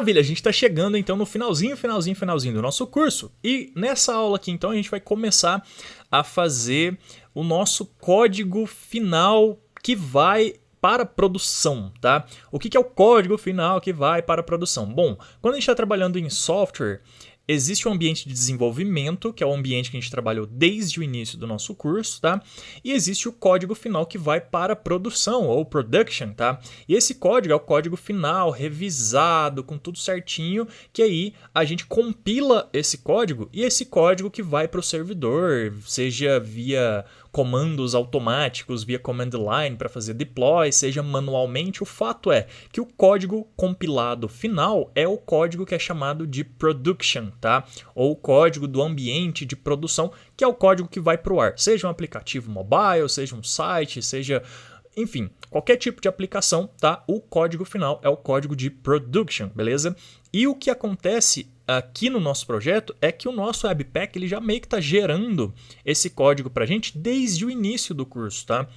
Maravilha, a gente está chegando então no finalzinho do nosso curso. E nessa aula aqui então a gente vai começar a fazer o nosso código final que vai para a produção, tá? O que é o código final que vai para a produção? Bom, quando a gente está trabalhando em software, existe um ambiente de desenvolvimento, que é o ambiente que a gente trabalhou desde o início do nosso curso, tá? E existe o código final que vai para a produção, ou production, tá? E esse código é o código final, revisado, com tudo certinho, que aí a gente compila esse código, e esse código que vai para o servidor, seja via comandos automáticos, via command line para fazer deploy, seja manualmente. O fato é que o código compilado final é o código que é chamado de production, tá? Ou o código do ambiente de produção, que é o código que vai para o ar. Seja um aplicativo mobile, seja um site, seja... enfim, qualquer tipo de aplicação, tá? O código final é o código de production, beleza? E o que acontece aqui no nosso projeto é que o nosso Webpack ele já meio que está gerando esse código para a gente desde o início do curso, tá?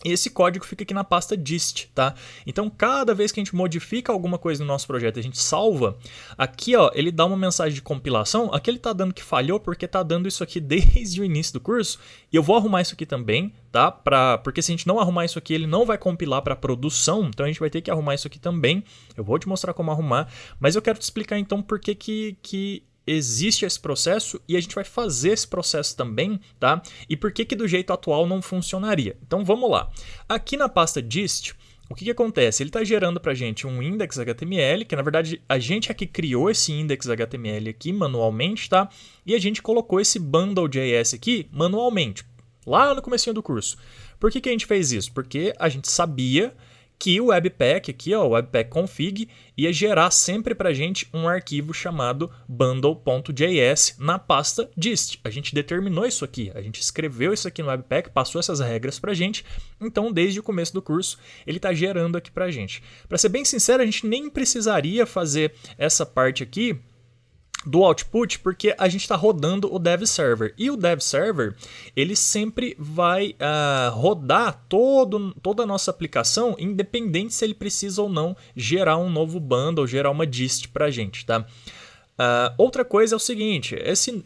E esse código fica aqui na pasta dist, tá? Então, cada vez que a gente modifica alguma coisa no nosso projeto, a gente salva, aqui ó, ele dá uma mensagem de compilação, aqui ele tá dando que falhou porque tá dando isso aqui desde o início do curso, e eu vou arrumar isso aqui também, tá? Porque se a gente não arrumar isso aqui, ele não vai compilar para produção, então a gente vai ter que arrumar isso aqui também. Eu vou te mostrar como arrumar, mas eu quero te explicar então por que existe esse processo e a gente vai fazer esse processo também, tá? E por que do jeito atual não funcionaria. Então vamos lá. Aqui na pasta dist, o que acontece? Ele está gerando para a gente um index.html, que na verdade a gente aqui criou esse index.html aqui manualmente, tá? E a gente colocou esse bundle.js aqui manualmente, lá no comecinho do curso. Por que a gente fez isso? Porque a gente sabia que o Webpack aqui, ó, o Webpack config, ia gerar sempre para a gente um arquivo chamado bundle.js na pasta dist. A gente determinou isso aqui, a gente escreveu isso aqui no Webpack, passou essas regras para a gente, então desde o começo do curso ele está gerando aqui para a gente. Para ser bem sincero, a gente nem precisaria fazer essa parte aqui do output, porque a gente está rodando o dev server. E o dev server, ele sempre vai rodar toda a nossa aplicação, independente se ele precisa ou não gerar um novo bundle, gerar uma dist para a gente, tá? Outra coisa é o seguinte,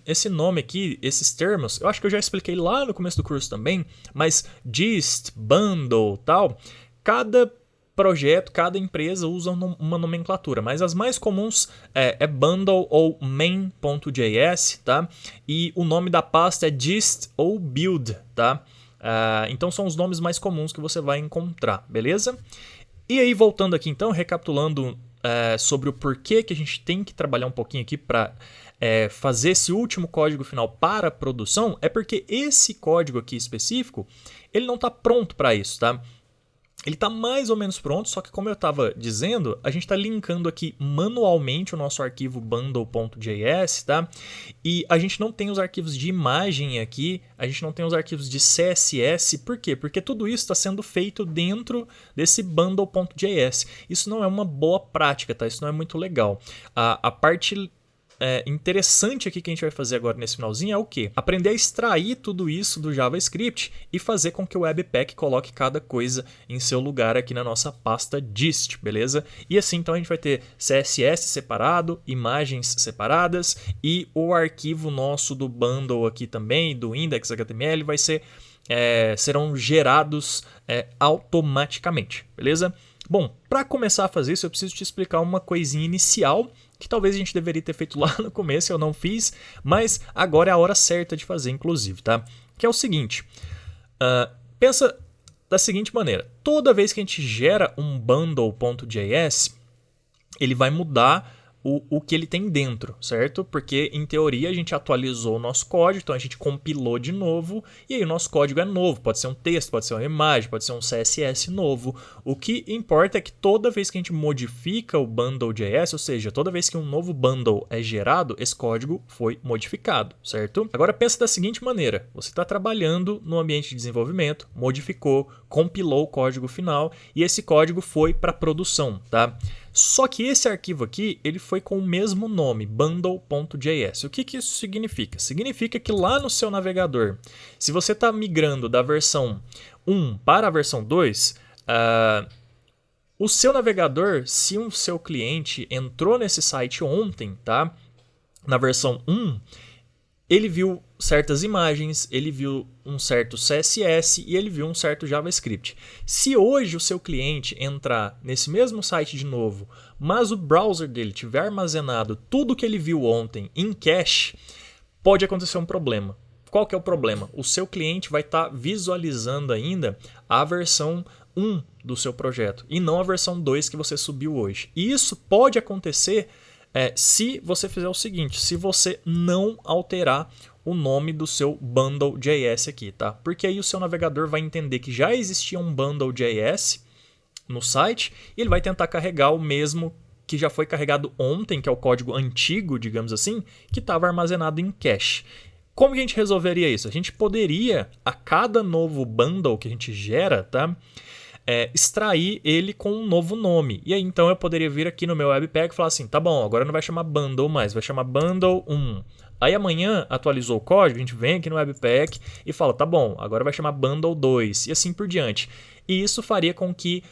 esse nome aqui, esses termos, eu acho que eu já expliquei lá no começo do curso também, mas dist, bundle, tal, cada projeto, cada empresa usa uma nomenclatura, mas as mais comuns é bundle ou main.js, tá? E o nome da pasta é dist ou build, tá? Então são os nomes mais comuns que você vai encontrar, beleza? E aí voltando aqui então, recapitulando sobre o porquê que a gente tem que trabalhar um pouquinho aqui para fazer esse último código final para a produção, é porque esse código aqui específico, ele não está pronto para isso, tá? Ele está mais ou menos pronto, só que como eu estava dizendo, a gente está linkando aqui manualmente o nosso arquivo bundle.js, tá? E a gente não tem os arquivos de imagem aqui, a gente não tem os arquivos de CSS. Por quê? Porque tudo isso está sendo feito dentro desse bundle.js. Isso não é uma boa prática, tá? Isso não é muito legal. A parte interessante aqui que a gente vai fazer agora nesse finalzinho é o quê? Aprender a extrair tudo isso do JavaScript e fazer com que o Webpack coloque cada coisa em seu lugar aqui na nossa pasta dist, beleza? E assim então a gente vai ter CSS separado, imagens separadas e o arquivo nosso do bundle aqui também, do index.html, vai ser, serão gerados automaticamente, beleza? Bom, para começar a fazer isso eu preciso te explicar uma coisinha inicial que talvez a gente deveria ter feito lá no começo, eu não fiz, mas agora é a hora certa de fazer, inclusive, tá? Que é o seguinte, pensa da seguinte maneira, toda vez que a gente gera um bundle.js, ele vai mudar o que ele tem dentro, certo? Porque, em teoria, a gente atualizou o nosso código, então a gente compilou de novo, e aí o nosso código é novo. Pode ser um texto, pode ser uma imagem, pode ser um CSS novo. O que importa é que toda vez que a gente modifica o bundle.js, ou seja, toda vez que um novo bundle é gerado, esse código foi modificado, certo? Agora pensa da seguinte maneira, você está trabalhando no ambiente de desenvolvimento, modificou, compilou o código final, e esse código foi para produção, tá? Só que esse arquivo aqui, ele foi com o mesmo nome, bundle.js. O que isso significa? Significa que lá no seu navegador, se você está migrando da versão 1 para a versão 2, O seu navegador, se o seu cliente entrou nesse site ontem, tá? Na versão 1, ele viu certas imagens, ele viu um certo CSS e ele viu um certo JavaScript. Se hoje o seu cliente entrar nesse mesmo site de novo, mas o browser dele tiver armazenado tudo que ele viu ontem em cache, pode acontecer um problema. Qual que é o problema? O seu cliente vai estar visualizando ainda a versão 1 do seu projeto e não a versão 2 que você subiu hoje. E isso pode acontecer se você fizer o seguinte, se você não alterar o nome do seu bundle.js aqui, tá? Porque aí o seu navegador vai entender que já existia um bundle.js no site e ele vai tentar carregar o mesmo que já foi carregado ontem, que é o código antigo, digamos assim, que estava armazenado em cache. Como que a gente resolveria isso? A gente poderia, a cada novo bundle que a gente gera, tá? Extrair ele com um novo nome. E aí então eu poderia vir aqui no meu Webpack e falar assim, tá bom, agora não vai chamar bundle mais, vai chamar bundle 1. Aí amanhã atualizou o código, a gente vem aqui no Webpack e fala, tá bom, agora vai chamar bundle 2 e assim por diante. E isso faria com que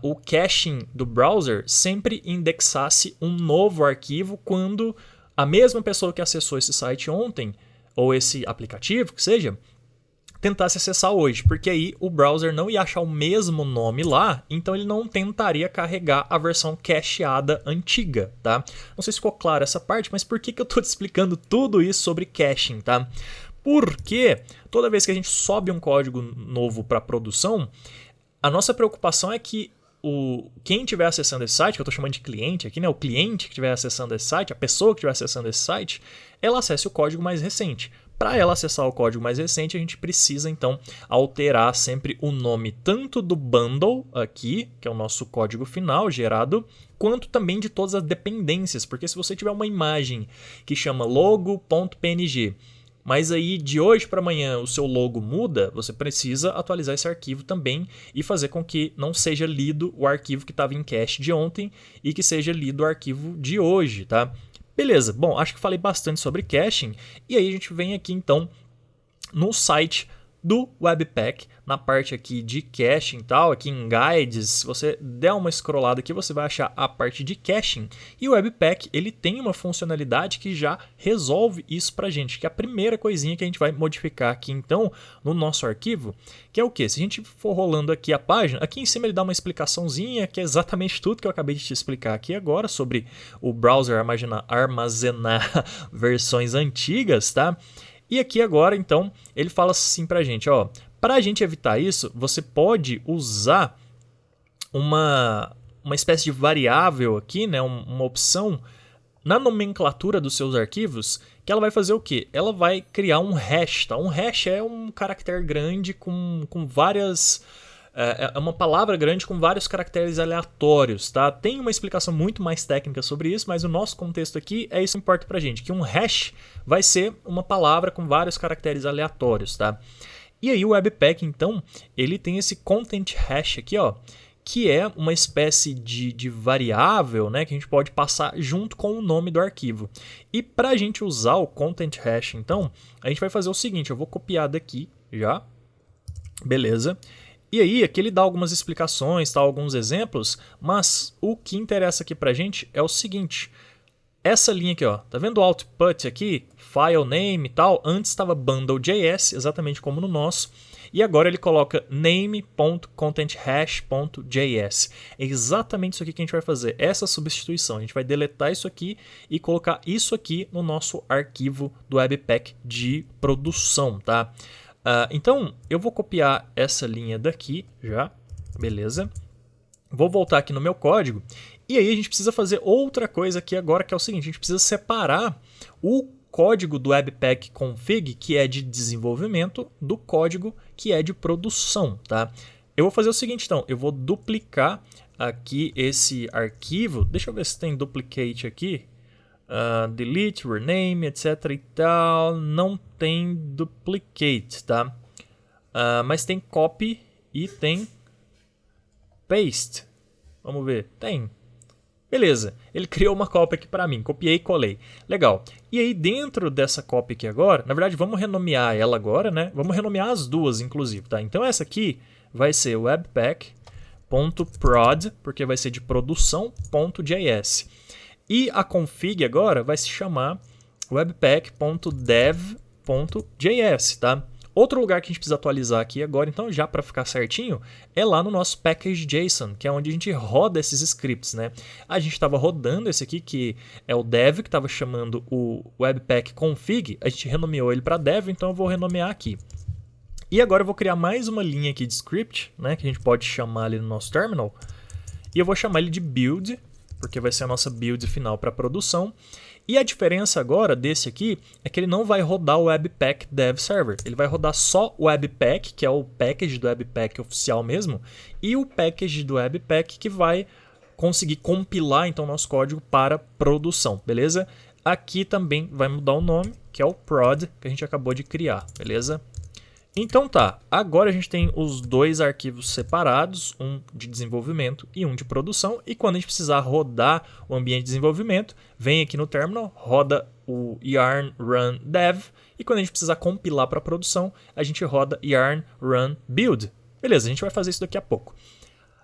o caching do browser sempre indexasse um novo arquivo quando a mesma pessoa que acessou esse site ontem, ou esse aplicativo, que seja, tentasse acessar hoje, porque aí o browser não ia achar o mesmo nome lá, então ele não tentaria carregar a versão cacheada antiga, tá? Não sei se ficou claro essa parte, mas por que eu estou te explicando tudo isso sobre caching, tá? Porque toda vez que a gente sobe um código novo para produção, a nossa preocupação é que quem estiver acessando esse site, que eu estou chamando de cliente aqui, né? O cliente que estiver acessando esse site, a pessoa que estiver acessando esse site, ela acesse o código mais recente. Para ela acessar o código mais recente, a gente precisa então alterar sempre o nome tanto do bundle aqui, que é o nosso código final gerado, quanto também de todas as dependências, porque se você tiver uma imagem que chama logo.png, mas aí de hoje para amanhã o seu logo muda, você precisa atualizar esse arquivo também e fazer com que não seja lido o arquivo que estava em cache de ontem e que seja lido o arquivo de hoje, tá? Beleza, bom, acho que falei bastante sobre caching e aí a gente vem aqui então no site do Webpack, na parte aqui de caching e tal, aqui em guides, se você der uma scrollada aqui, você vai achar a parte de caching. E o Webpack, ele tem uma funcionalidade que já resolve isso pra gente, que é a primeira coisinha que a gente vai modificar aqui então no nosso arquivo, que é o que? Se a gente for rolando aqui a página, aqui em cima ele dá uma explicaçãozinha, que é exatamente tudo que eu acabei de te explicar aqui agora, sobre o browser armazenar versões antigas, tá? E aqui agora, então, ele fala assim pra gente, ó, pra gente evitar isso, você pode usar uma espécie de variável aqui, né, uma opção na nomenclatura dos seus arquivos, que ela vai fazer o quê? Ela vai criar um hash, tá? Um hash é um caractere grande com várias... É uma palavra grande com vários caracteres aleatórios, tá? Tem uma explicação muito mais técnica sobre isso, mas o nosso contexto aqui é isso que importa pra gente, que um hash vai ser uma palavra com vários caracteres aleatórios, tá? E aí o Webpack, então, ele tem esse content hash aqui, ó, que é uma espécie de variável, né, que a gente pode passar junto com o nome do arquivo. E pra gente usar o content hash, então, a gente vai fazer o seguinte, eu vou copiar daqui já, beleza? E aí, aqui ele dá algumas explicações, tá, alguns exemplos, mas o que interessa aqui pra gente é o seguinte, essa linha aqui, ó, tá vendo o output aqui, file name e tal, antes estava bundle.js, exatamente como no nosso, e agora ele coloca name.contenthash.js. É exatamente isso aqui que a gente vai fazer, essa substituição, a gente vai deletar isso aqui e colocar isso aqui no nosso arquivo do Webpack de produção, tá? Então, eu vou copiar essa linha daqui já, beleza? Vou voltar aqui no meu código e aí a gente precisa fazer outra coisa aqui agora, que é o seguinte, a gente precisa separar o código do Webpack config, que é de desenvolvimento, do código que é de produção, tá? Eu vou fazer o seguinte, então, eu vou duplicar aqui esse arquivo, deixa eu ver se tem duplicate aqui, delete, rename, etc e tal, não tem duplicate, tá? Mas tem copy e tem paste, vamos ver, tem. Beleza, ele criou uma cópia aqui para mim, copiei e colei. Legal. E aí dentro dessa cópia aqui agora, na verdade vamos renomear ela agora, né? Vamos renomear as duas inclusive, tá? Então essa aqui vai ser webpack .prod, porque vai ser de produção.js. E a config agora vai se chamar webpack.dev.js, tá? Outro lugar que a gente precisa atualizar aqui agora, então, já para ficar certinho, é lá no nosso package.json, que é onde a gente roda esses scripts, né? A gente estava rodando esse aqui, que é o dev, que estava chamando o webpack config, a gente renomeou ele para dev, então eu vou renomear aqui. E agora eu vou criar mais uma linha aqui de script, né, que a gente pode chamar ali no nosso terminal, e eu vou chamar ele de build, porque vai ser a nossa build final para produção. E a diferença agora desse aqui é que ele não vai rodar o Webpack Dev Server. Ele vai rodar só o Webpack, que é o package do Webpack oficial mesmo, e o package do Webpack que vai conseguir compilar então o nosso código para produção, beleza? Aqui também vai mudar o nome, que é o prod, que a gente acabou de criar, beleza? Então tá, agora a gente tem os dois arquivos separados, um de desenvolvimento e um de produção, e quando a gente precisar rodar o ambiente de desenvolvimento, vem aqui no terminal, roda o yarn run dev, e quando a gente precisar compilar para produção, a gente roda yarn run build. Beleza, a gente vai fazer isso daqui a pouco.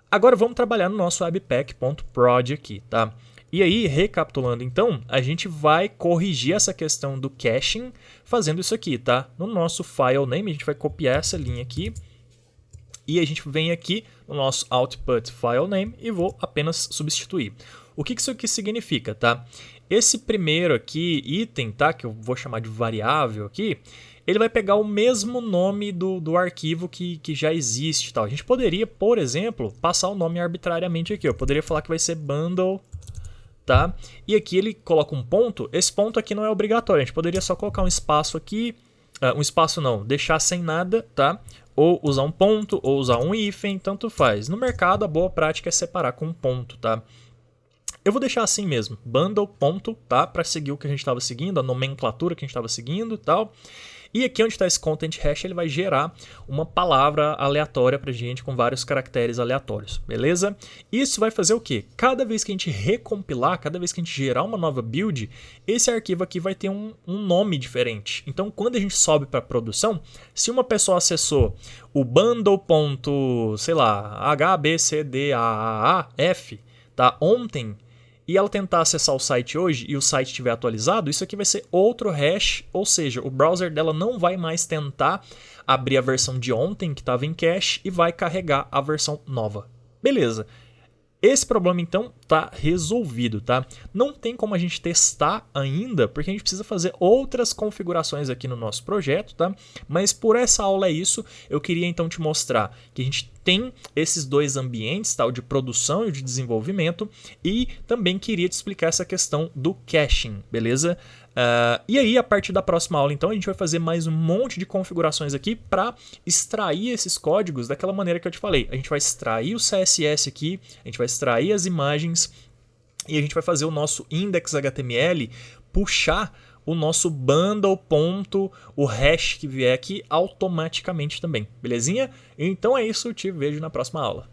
Agora vamos trabalhar no nosso webpack.prod aqui, tá? E aí, recapitulando então, a gente vai corrigir essa questão do caching fazendo isso aqui, tá? No nosso file name, a gente vai copiar essa linha aqui e a gente vem aqui no nosso output file name e vou apenas substituir. O que isso aqui significa, tá? Esse primeiro aqui, item, tá? Que eu vou chamar de variável aqui, ele vai pegar o mesmo nome do arquivo que já existe, tá? A gente poderia, por exemplo, passar o nome arbitrariamente aqui. Eu poderia falar que vai ser bundle, tá? E aqui ele coloca um ponto. Esse ponto aqui não é obrigatório. A gente poderia só colocar um espaço aqui. Um espaço não, deixar sem nada, tá? Ou usar um ponto, ou usar um hífen, tanto faz. No mercado, a boa prática é separar com um ponto, tá? Eu vou deixar assim mesmo, bundle, ponto, tá? Para seguir o que a gente estava seguindo, a nomenclatura que a gente estava seguindo e tal. E aqui onde está esse content hash, ele vai gerar uma palavra aleatória para a gente com vários caracteres aleatórios, beleza? Isso vai fazer o quê? Cada vez que a gente recompilar, cada vez que a gente gerar uma nova build, esse arquivo aqui vai ter um nome diferente. Então, quando a gente sobe para produção, se uma pessoa acessou o bundle. Sei lá, HBCDAAF, tá? Ontem, e ela tentar acessar o site hoje e o site estiver atualizado, isso aqui vai ser outro hash, ou seja, o browser dela não vai mais tentar abrir a versão de ontem que estava em cache e vai carregar a versão nova. Beleza. Esse problema então está resolvido, tá? Não tem como a gente testar ainda, porque a gente precisa fazer outras configurações aqui no nosso projeto, tá? Mas por essa aula é isso. Eu queria então te mostrar que a gente tem esses dois ambientes, tá? O de produção e o de desenvolvimento, e também queria te explicar essa questão do caching, beleza? E aí, a partir da próxima aula, então, a gente vai fazer mais um monte de configurações aqui para extrair esses códigos daquela maneira que eu te falei. A gente vai extrair o CSS aqui, a gente vai extrair as imagens e a gente vai fazer o nosso index.html puxar o nosso bundle. O hash que vier aqui automaticamente também, belezinha? Então é isso, eu te vejo na próxima aula.